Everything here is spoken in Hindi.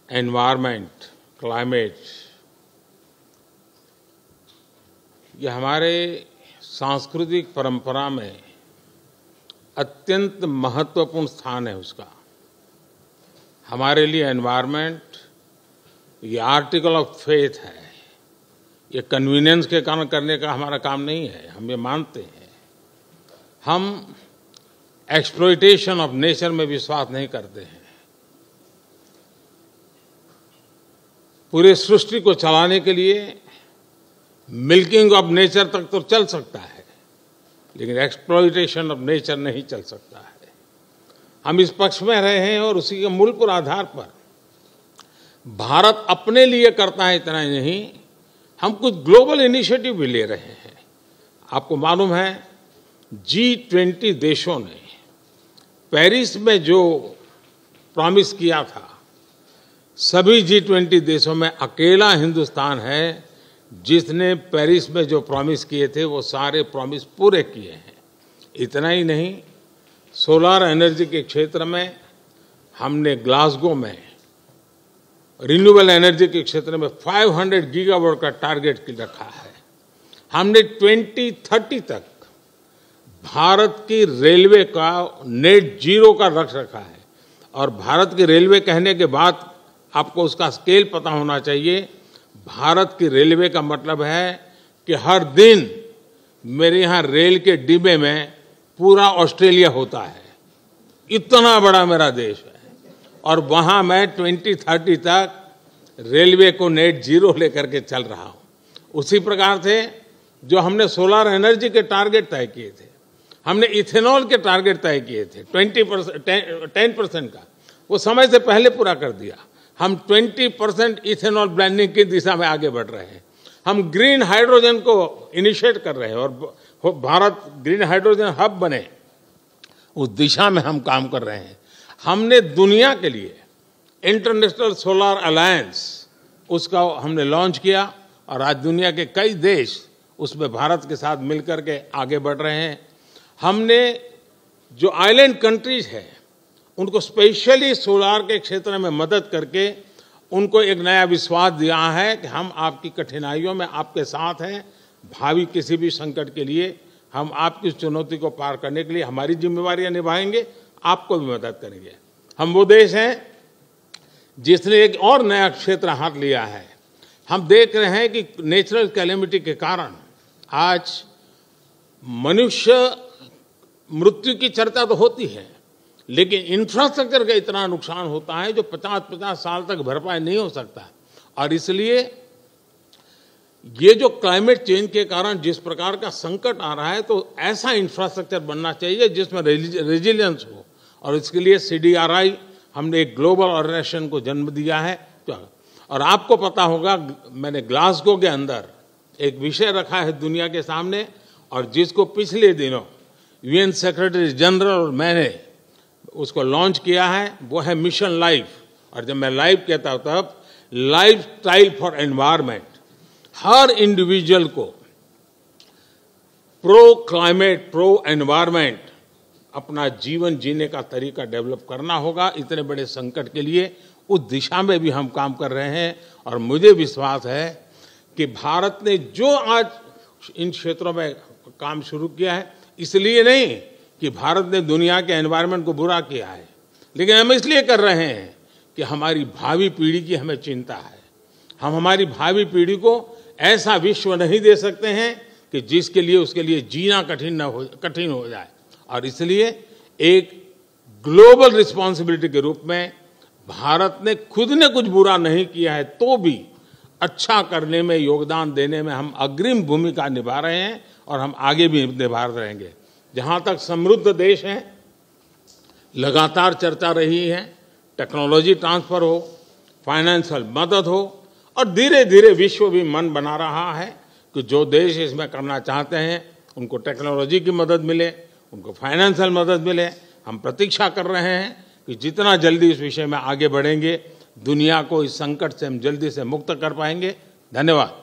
एनवायरनमेंट, क्लाइमेट, ये हमारे सांस्कृतिक परंपरा में अत्यंत महत्वपूर्ण स्थान है उसका। हमारे लिए एनवायरनमेंट ये आर्टिकल ऑफ फेथ है। ये कन्वीनियंस के कारण करने का हमारा काम नहीं है, हम ये मानते हैं। हम एक्सप्लॉयटेशन ऑफ नेचर में विश्वास नहीं करते हैं। पूरे सृष्टि को चलाने के लिए मिल्किंग ऑफ नेचर तक तो चल सकता है, लेकिन एक्सप्लॉयटेशन ऑफ नेचर नहीं चल सकता है। हम इस पक्ष में रहे हैं और उसी के मूल पर आधार पर भारत अपने लिए करता है, इतना ही नहीं, हम कुछ ग्लोबल इनिशिएटिव भी ले रहे हैं। आपको मालूम है G20 देशों ने पेरिस में जो प्रॉमिस किया था, सभी G20 देशों में अकेला हिंदुस्तान है जिसने पेरिस में जो प्रॉमिस किए थे वो सारे प्रॉमिस पूरे किए हैं। इतना ही नहीं, सोलर एनर्जी के क्षेत्र में हमने ग्लासगो में रिन्यूएबल एनर्जी के क्षेत्र में 500 गीगावाट का टारगेट रखा है। हमने 2030 तक भारत की रेलवे का नेट जीरो का लक्ष्य रखा है। और भारत की रेलवे कहने के बाद आपको उसका स्केल पता होना चाहिए। भारत की रेलवे का मतलब है कि हर दिन मेरे यहाँ रेल के डिब्बे में पूरा ऑस्ट्रेलिया होता है। इतना बड़ा मेरा देश है और वहाँ मैं 2030 तक रेलवे को नेट जीरो लेकर के चल रहा हूँ। उसी प्रकार से जो हमने सोलर एनर्जी के टारगेट तय किए थे, हमने इथेनॉल के टारगेट तय किए थे 10% का, वो समय से पहले पूरा कर दिया। हम 20% इथेनॉल ब्लेंडिंग की दिशा में आगे बढ़ रहे हैं। हम ग्रीन हाइड्रोजन को इनिशिएट कर रहे हैं और भारत ग्रीन हाइड्रोजन हब बने, उस दिशा में हम काम कर रहे हैं। हमने दुनिया के लिए इंटरनेशनल सोलर अलायंस उसका हमने लॉन्च किया और आज दुनिया के कई देश उसमें भारत के साथ मिलकर के आगे बढ़ रहे हैं। हमने जो आइलैंड कंट्रीज है उनको स्पेशली सोलार के क्षेत्र में मदद करके उनको एक नया विश्वास दिया है कि हम आपकी कठिनाइयों में आपके साथ हैं। भावी किसी भी संकट के लिए हम आपकी चुनौती को पार करने के लिए हमारी जिम्मेवारियां निभाएंगे, आपको भी मदद करेंगे। हम वो देश हैं जिसने एक और नया क्षेत्र हाथ लिया है। हम देख रहे हैं कि नेचुरल कैलेमिटी के कारण आज मनुष्य मृत्यु की चर्चा तो होती है, लेकिन इंफ्रास्ट्रक्चर का इतना नुकसान होता है जो 50-50 साल तक भरपाई नहीं हो सकता। और इसलिए ये जो क्लाइमेट चेंज के कारण जिस प्रकार का संकट आ रहा है, तो ऐसा इंफ्रास्ट्रक्चर बनना चाहिए जिसमें रेजिलियंस हो। और इसके लिए CDRI हमने एक ग्लोबल ऑर्गेनाइजेशन को जन्म दिया है। और आपको पता होगा, मैंने ग्लासगो के अंदर एक विषय रखा है दुनिया के सामने, और जिसको पिछले दिनों UN सेक्रेटरी जनरल और मैंने उसको लॉन्च किया है, वो है मिशन लाइफ। और जब मैं लाइफ कहता हूं तब life style for environment. Her individual को प्रो क्लाइमेट, प्रो एनवायरनमेंट अपना जीवन जीने का तरीका डेवलप करना होगा। इतने बड़े संकट के लिए उस दिशा में भी हम काम कर रहे हैं। और मुझे विश्वास है कि भारत ने जो आज इन क्षेत्रों में काम शुरू किया है, इसलिए नहीं कि भारत ने दुनिया के एनवायरनमेंट को बुरा किया है, लेकिन हम इसलिए कर रहे हैं कि हमारी भावी पीढ़ी की हमें चिंता है। हम हमारी भावी पीढ़ी को ऐसा विश्व नहीं दे सकते हैं कि जिसके लिए उसके लिए जीना कठिन हो जाए। और इसलिए एक ग्लोबल रिस्पॉन्सिबिलिटी के रूप में भारत ने खुद ने कुछ बुरा नहीं किया है तो भी अच्छा करने में, योगदान देने में हम अग्रिम भूमिका निभा रहे हैं और हम आगे भी निभा रहेंगे। जहाँ तक समृद्ध देश हैं, लगातार चर्चा रही है, टेक्नोलॉजी ट्रांसफर हो, फाइनेंशियल मदद हो, और धीरे धीरे विश्व भी मन बना रहा है कि जो देश इसमें करना चाहते हैं उनको टेक्नोलॉजी की मदद मिले, उनको फाइनेंशियल मदद मिले। हम प्रतीक्षा कर रहे हैं कि जितना जल्दी इस विषय में आगे बढ़ेंगे, दुनिया को इस संकट से हम जल्दी से मुक्त कर पाएंगे। धन्यवाद।